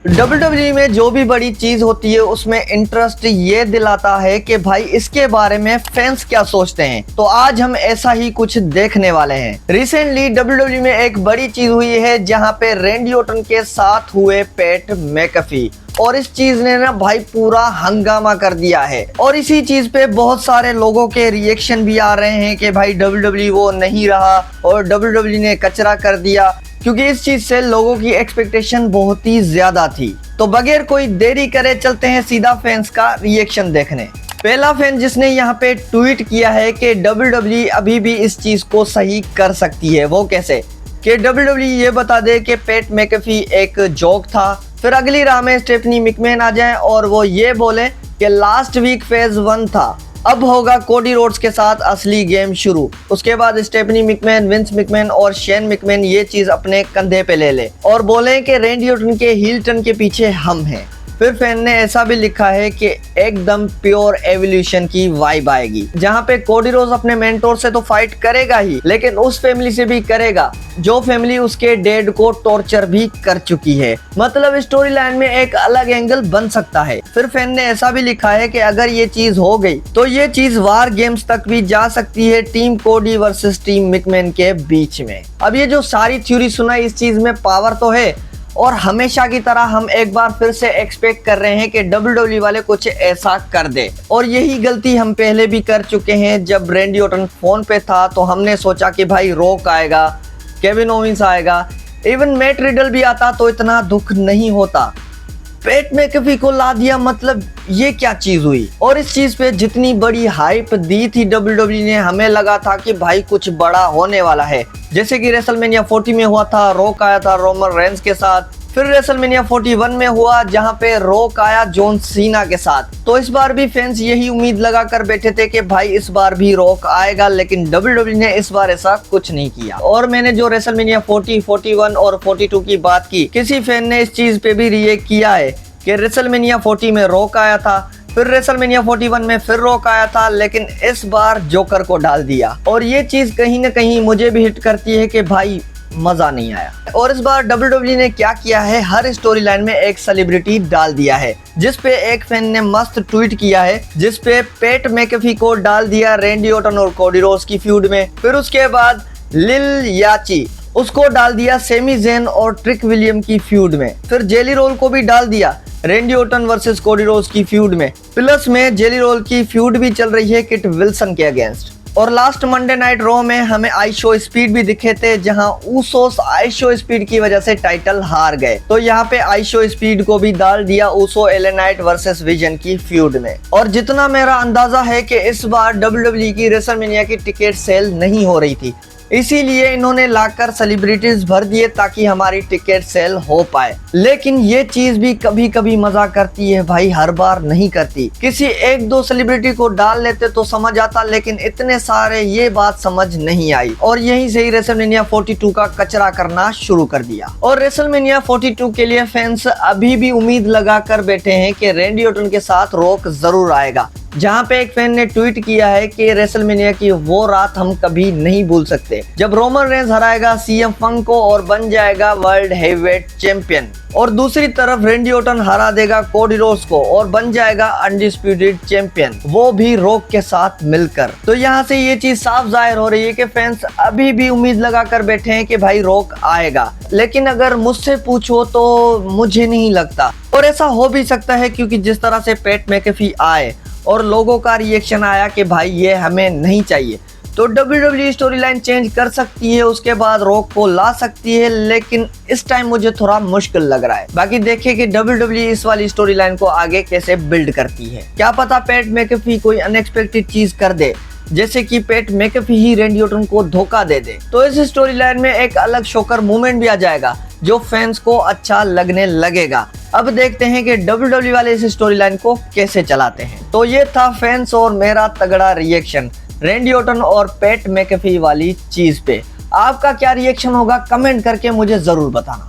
WWE में जो भी बड़ी चीज होती है उसमें इंटरेस्ट ये दिलाता है कि भाई इसके बारे में फैंस क्या सोचते हैं। तो आज हम ऐसा ही कुछ देखने वाले हैं। रिसेंटली WWE में एक बड़ी चीज हुई है जहां पे रैंडी ऑर्टन के साथ हुए पैट मैकफी, और इस चीज ने ना भाई पूरा हंगामा कर दिया है। और इसी चीज पे बहुत सारे लोगों के रिएक्शन भी आ रहे हैं कि भाई WWE वो नहीं रहा और WWE ने कचरा कर दिया, क्योंकि इस चीज से लोगों की एक्सपेक्टेशन बहुत ही ज्यादा थी। तो बगैर कोई देरी करे चलते हैं सीधा फैंस का रिएक्शन देखने। पहला फैन जिसने यहाँ पे ट्वीट किया है कि WWE अभी भी इस चीज को सही कर सकती है। वो कैसे कि WWE ये बता दे कि पैट मैकफी एक जोक था, फिर अगली राह में स्टेफनी मैकमैन आ जाए और वो ये बोले कि लास्ट वीक फेज 1 था, अब होगा कोडी रोड्स के साथ असली गेम शुरू। उसके बाद स्टेफनी मैकमैन, विंस मैकमैन और शेन मैकमैन ये चीज अपने कंधे पे ले ले और बोले कि रैंडी ऑर्टन के हील टर्न के पीछे हम हैं। फिर फैन ने ऐसा भी लिखा है कि एकदम प्योर एवोल्यूशन की वाइब आएगी, जहां पे कोडी रोड्स अपने मेंटोर से तो फाइट करेगा ही, लेकिन उस फैमिली से भी करेगा जो फैमिली उसके डेड को टॉर्चर भी कर चुकी है। मतलब स्टोरी लाइन में एक अलग एंगल बन सकता है। फिर फैन ने ऐसा भी लिखा है कि अगर ये चीज हो गई तो ये चीज वार गेम्स तक भी जा सकती है, टीम कोडी वर्सेस टीम मैकमैन के बीच में। अब ये जो सारी थ्योरी सुना, इस चीज में पावर तो है, और हमेशा की तरह हम एक बार फिर से एक्सपेक्ट कर रहे हैं कि WWE वाले कुछ ऐसा कर दे। और यही गलती हम पहले भी कर चुके हैं। जब रैंडी ऑर्टन फोन पे था तो हमने सोचा कि भाई रॉक आएगा, केविन ओवेंस आएगा, इवन मैट रिडल भी आता तो इतना दुख नहीं होता। पैट मैकफी को ला दिया, मतलब ये क्या चीज हुई। और इस चीज पे जितनी बड़ी हाइप दी थी WWE ने, हमें लगा था कि भाई कुछ बड़ा होने वाला है। जैसे कि रेसलमेनिया 40 में हुआ था, रॉक आया था रोमन रेंस के साथ। फिर रेसलमेनिया 41 में हुआ जहां पे रॉक आया जॉन सीना के साथ। तो इस बार भी फैंस यही उम्मीद लगा कर बैठे थे कि भाई इस बार भी रॉक आएगा, लेकिन WWE ने इस बार ऐसा कुछ नहीं किया। और मैंने जो रेसलमेनिया 40, 41 और 42 की बात की, किसी फैन ने इस चीज पे भी रिएक्ट किया है कि रेसलमेनिया 40 में रॉक आया था, फिर रेसलमेनिया 41 में फिर रॉक आया था, लेकिन इस बार जोकर को डाल दिया। और ये चीज कहीं ना कहीं मुझे भी हिट करती है कि भाई मजा नहीं आया। और इस बार WWE ने क्या किया है, हर स्टोरी लाइन में एक सेलिब्रिटी डाल दिया है, जिस पे एक फैन ने मस्त ट्वीट किया है, जिस पे पैट मैकफी को डाल दिया रैंडी ऑर्टन और कोडी रोड्स की फ्यूड में। फिर उसके बाद लिल याची, उसको डाल दिया सेमी ज़ेन और ट्रिक विलियम की फ्यूड में। फिर जेली रोल को भी डाल दिया Randy Orton versus Cody Rhodes की फ्यूड में। प्लस में जेली रोल की फ्यूड भी चल रही है किट विल्सन के अगेंस्ट। और लास्ट मंडे नाइट रॉ में हमें आई शो स्पीड भी दिखे थे, जहां ऊसोस आई शो स्पीड की वजह से टाइटल हार गए। तो यहाँ पे आई शो स्पीड को भी डाल दिया Uso LA Knight versus vision की फ्यूड में। और जितना मेरा अंदाजा है कि इस बार WWE की रेसलमेनिया की टिकट सेल नहीं हो रही थी, इसीलिए इन्होंने लाकर सेलिब्रिटीज भर दिए ताकि हमारी टिकट सेल हो पाए। लेकिन ये चीज भी कभी कभी मजा करती है भाई, हर बार नहीं करती। किसी एक दो सेलिब्रिटी को डाल लेते तो समझ आता, लेकिन इतने सारे ये बात समझ नहीं आई। और यहीं से ही रेसलमेनिया 42 का कचरा करना शुरू कर दिया। और रेसलमेनिया 42 के लिए फैंस अभी भी उम्मीद लगा कर बैठे हैं कि रैंडी ऑर्टन के साथ रॉक जरूर आएगा। जहां पे एक फैन ने ट्वीट किया है कि रेसलमेनिया की वो रात हम कभी नहीं भूल सकते जब रोमन रेंस हराएगा CM पंक को और बन जाएगा वर्ल्ड हेवीवेट चैंपियन, और दूसरी तरफ रैंडी ऑर्टन हरा देगा कोडी रोड्स को और बन जाएगा अनडिस्प्यूटेड चैंपियन, वो भी रॉक के साथ मिलकर। तो यहाँ से ये चीज साफ जाहिर हो रही है कि फैंस अभी भी उम्मीद लगा कर बैठे हैं कि भाई रॉक आएगा। लेकिन अगर मुझसे पूछो तो मुझे नहीं लगता, और ऐसा हो भी सकता है क्योंकि जिस तरह से पैट मैकफी आए और लोगों का रिएक्शन आया कि भाई ये हमें नहीं चाहिए, तो WWE स्टोरी लाइन चेंज कर सकती है, उसके बाद रॉक को ला सकती है। लेकिन इस टाइम मुझे थोड़ा मुश्किल लग रहा है। बाकी देखिए कि WWE इस वाली स्टोरी लाइन को आगे कैसे बिल्ड करती है। क्या पता पैट मैकफी कोई अनएक्सपेक्टेड चीज कर दे, जैसे कि पैट मैकफी ही रैंडी ऑर्टन को धोखा दे दे, तो इस स्टोरी लाइन में एक अलग शोकर मूवमेंट भी आ जाएगा जो फैंस को अच्छा लगने लगेगा। अब देखते हैं कि WWE वाले इस स्टोरी लाइन को कैसे चलाते हैं। तो ये था फैंस और मेरा तगड़ा रिएक्शन रैंडी ऑर्टन और पैट मैकफी वाली चीज पे। आपका क्या रिएक्शन होगा कमेंट करके मुझे जरूर बताना।